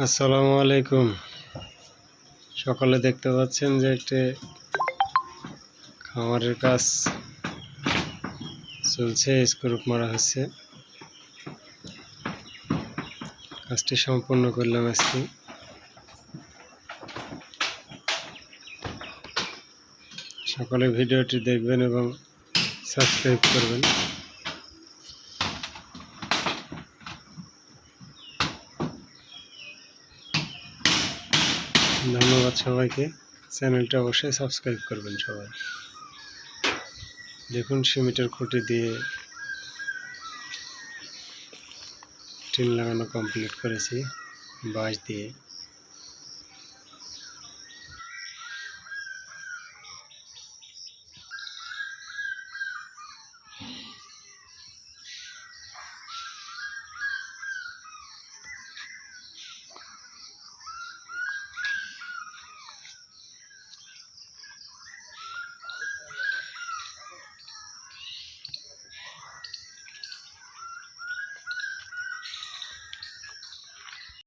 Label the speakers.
Speaker 1: আসসালামু আলাইকুম। সকালে দেখতে পাচ্ছেন যে একটি খামারের কাজ চলছে, স্ক্রু মারা হচ্ছে। কাজটি সম্পূর্ণ করলাম আজকে। সকলে ভিডিওটি দেখবেন এবং সাবস্ক্রাইব করবেন। ধন্যবাদ সবাইকে। চ্যানেলটা অবশ্যই সাবস্ক্রাইব করবেন সবাই। দেখুন সিমেন্টের খুঁটি দিয়ে টিন লাগানো কমপ্লিট করেছি বাঁশ দিয়ে।